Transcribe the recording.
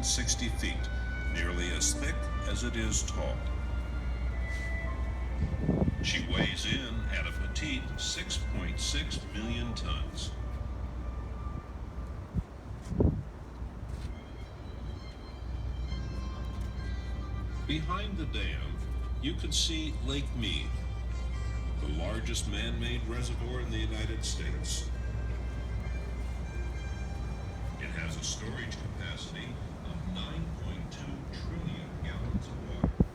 160 feet, nearly as thick as it is tall. She weighs in at a petite 6.6 million tons. Behind the dam, you can see Lake Mead, the largest man-made reservoir in the United States. It has a storage capacity of 9.2 trillion gallons of water.